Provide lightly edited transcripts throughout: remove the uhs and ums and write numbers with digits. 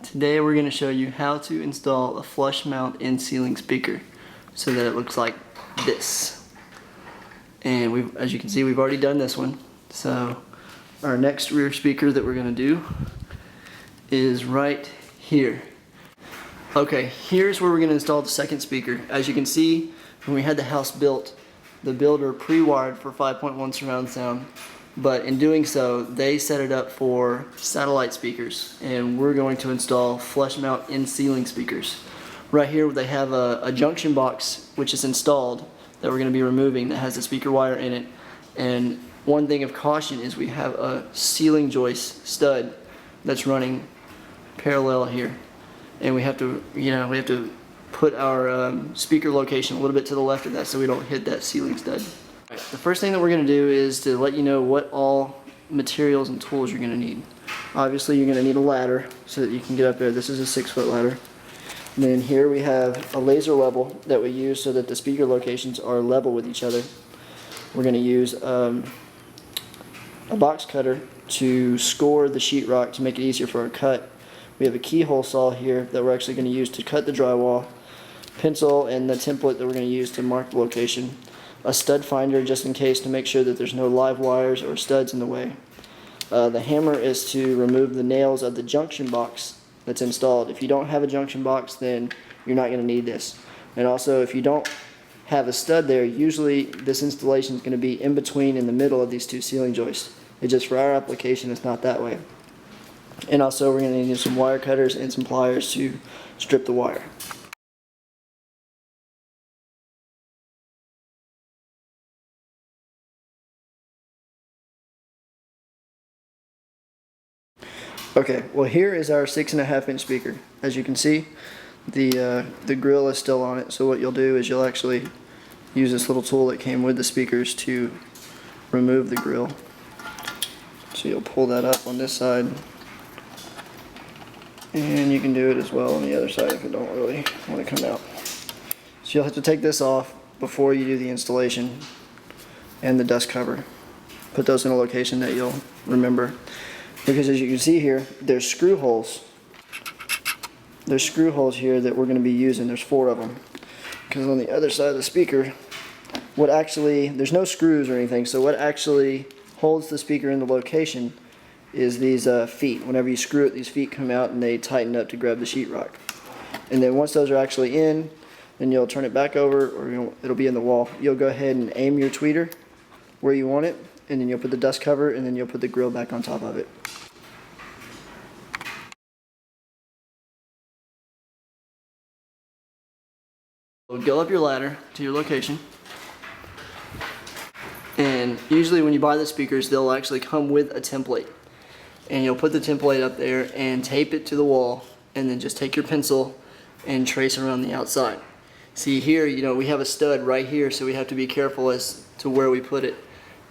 Today we're going to show you how to install a flush mount in ceiling speaker so that it looks like this. And as you can see, we've already done this one. So our next rear speaker that we're going to do is right here. Okay, here's where we're going to install the second speaker. As you can see, when we had the house built, the builder pre-wired for 5.1 surround sound. But in doing so, they set it up for satellite speakers, and we're going to install flush mount in ceiling speakers. Right here they have a junction box which is installed that we're going to be removing that has the speaker wire in it. And one thing of caution is we have a ceiling joist stud that's running parallel here, and we have to put our speaker location a little bit to the left of that so we don't hit that ceiling stud. The first thing that we're going to do is to let you know what all materials and tools you're going to need. Obviously you're going to need a ladder so that you can get up there. This is a 6-foot ladder. And then here we have a laser level that we use so that the speaker locations are level with each other. We're going to use a box cutter to score the sheetrock to make it easier for our cut. We have a keyhole saw here that we're actually going to use to cut the drywall, pencil, and the template that we're going to use to mark the location. A stud finder just in case to make sure that there's no live wires or studs in the way. The hammer is to remove the nails of the junction box that's installed. If you don't have a junction box, then you're not going to need this. And also, if you don't have a stud there, usually this installation is going to be in between in the middle of these two ceiling joists. It's just for our application, it's not that way. And also we're going to need some wire cutters and some pliers to strip the wire. Okay, well here is our 6.5-inch speaker. As you can see, the grill is still on it, so what you'll do is you'll actually use this little tool that came with the speakers to remove the grill. So you'll pull that up on this side, and you can do it as well on the other side if you don't really want to come out. So you'll have to take this off before you do the installation and the dust cover. Put those in a location that you'll remember. Because as you can see here, there's screw holes. There's screw holes here that we're going to be using. There's 4 of them. Because on the other side of the speaker, there's no screws or anything, so what actually holds the speaker in the location is these feet. Whenever you screw it, these feet come out and they tighten up to grab the sheetrock. And then once those are actually in, then you'll turn it back over, or it'll be in the wall. You'll go ahead and aim your tweeter where you want it, and then you'll put the dust cover, and then you'll put the grill back on top of it. Go up your ladder to your location, and usually when you buy the speakers, they'll actually come with a template, and you'll put the template up there and tape it to the wall, and then just take your pencil and trace around the outside. See here, we have a stud right here, so we have to be careful as to where we put it.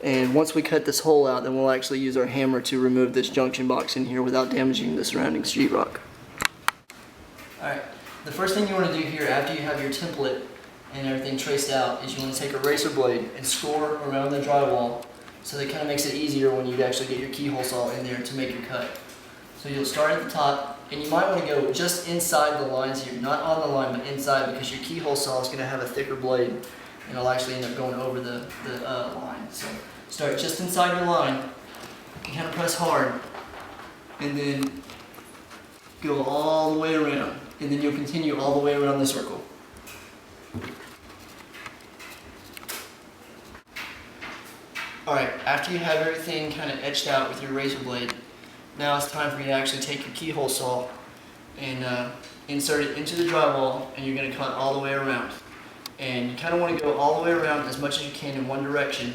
And once we cut this hole out, then we'll actually use our hammer to remove this junction box in here without damaging the surrounding sheetrock. Alright, the first thing you want to do here after you have your template and everything traced out is you want to take a razor blade and score around the drywall, so that kind of makes it easier when you actually get your keyhole saw in there to make your cut. So you'll start at the top, and you might want to go just inside the lines here, not on the line but inside, because your keyhole saw is going to have a thicker blade and it'll actually end up going over the line. So start just inside your line, and kind of press hard, and then go all the way around, and then you'll continue all the way around the circle. Alright, after you have everything kind of etched out with your razor blade, now it's time for you to actually take your keyhole saw and insert it into the drywall, and you're going to cut all the way around. And you kind of want to go all the way around as much as you can in one direction,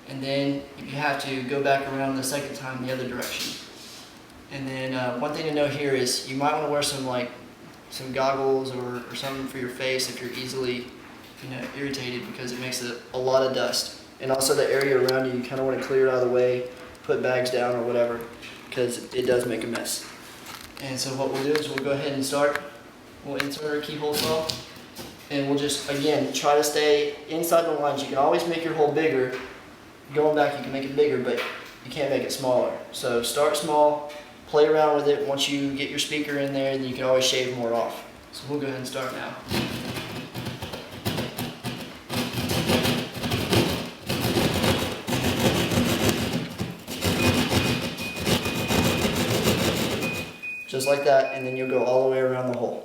and then if you have to, go back around the second time the other direction. And then one thing to know here is you might want to wear some goggles or something for your face if you're easily irritated, because it makes a lot of dust. And also the area around you kind of want to clear it out of the way, put bags down or whatever, because it does make a mess. And so what we'll do is we'll go ahead and start. We'll insert our keyhole saw, and we'll just, again, try to stay inside the lines. You can always make your hole bigger. Going back, you can make it bigger, but you can't make it smaller. So start small, play around with it. Once you get your speaker in there, then you can always shave more off. So we'll go ahead and start now. Just like that, and then you'll go all the way around the hole.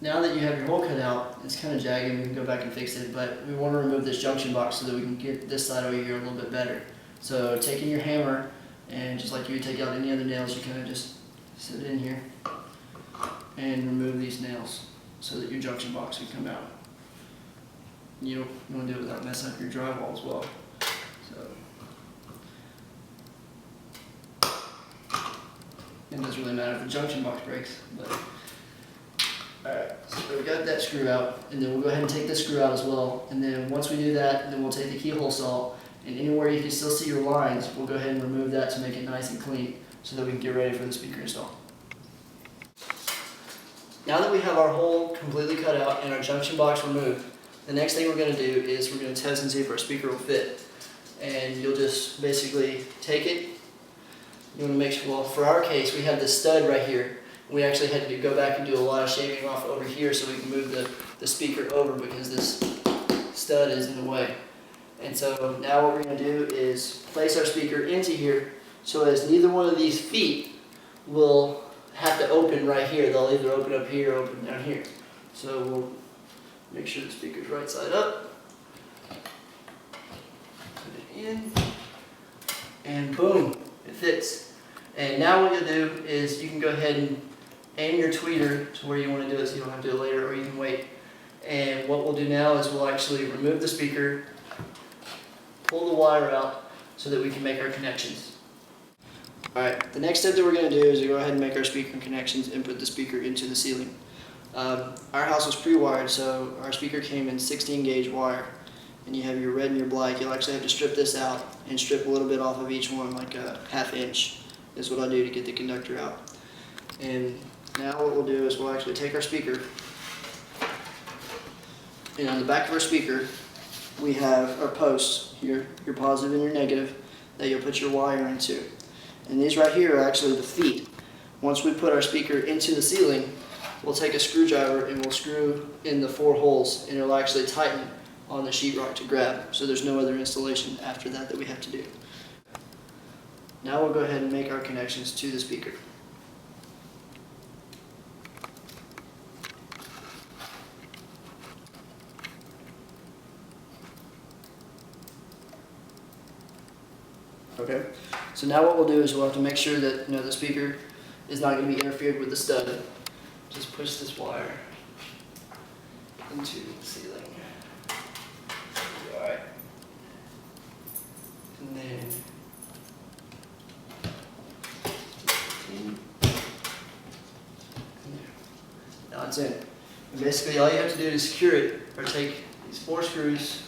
Now that you have your hole cut out, it's kind of jagged, we can go back and fix it, but we want to remove this junction box so that we can get this side over here a little bit better. So taking your hammer, and just like you would take out any other nails, you kind of just sit it in here and remove these nails so that your junction box can come out. You don't want to do it without messing up your drywall as well. It doesn't really matter if the junction box breaks, but alright, so we got that screw out, and then we'll go ahead and take this screw out as well. And then once we do that, then we'll take the keyhole saw, and anywhere you can still see your lines, we'll go ahead and remove that to make it nice and clean so that we can get ready for the speaker install. Now that we have our hole completely cut out and our junction box removed, the next thing we're going to do is we're going to test and see if our speaker will fit. And you'll just basically take it. You want to make sure, well, for our case, we have this stud right here. We actually had to go back and do a lot of shaving off over here so we can move the speaker over because this stud is in the way. And so now what we're going to do is place our speaker into here so as neither one of these feet will have to open right here. They'll either open up here or open down here. So we'll make sure the speaker's right side up. Put it in. And boom. It fits. And now what you'll do is you can go ahead and aim your tweeter to where you want to do it so you don't have to do it later, or you can wait. And what we'll do now is we'll actually remove the speaker, pull the wire out so that we can make our connections. Alright, the next step that we're going to do is go ahead and make our speaker connections and put the speaker into the ceiling. Our house was pre-wired, so our speaker came in 16 gauge wire. And you have your red and your black. You'll actually have to strip this out and strip a little bit off of each one, like a ½ inch is what I do to get the conductor out. And now what we'll do is we'll actually take our speaker, and on the back of our speaker we have our posts here, your positive and your negative, that you'll put your wire into. And these right here are actually the feet. Once we put our speaker into the ceiling, we'll take a screwdriver and we'll screw in the 4 holes, and it'll actually tighten on the sheetrock to grab, so there's no other installation after that we have to do. Now we'll go ahead and make our connections to the speaker. Okay, so now what we'll do is we'll have to make sure that the speaker is not going to be interfered with the stud. Just push this wire into the ceiling. Alright. And then now it's in. And basically all you have to do to secure it or take these 4 screws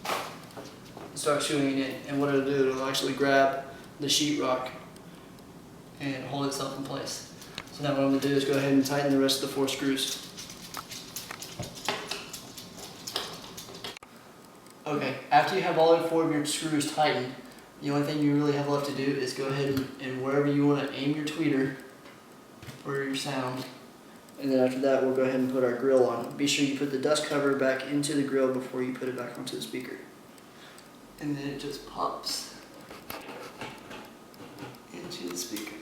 and start screwing it in. And what it'll do, it'll actually grab the sheetrock and hold itself in place. So now what I'm going to do is go ahead and tighten the rest of the 4 screws. Okay, after you have all 4 of your screws tightened, the only thing you really have left to do is go ahead and wherever you want to aim your tweeter for your sound. And then after that, we'll go ahead and put our grill on. Be sure you put the dust cover back into the grill before you put it back onto the speaker. And then it just pops into the speaker.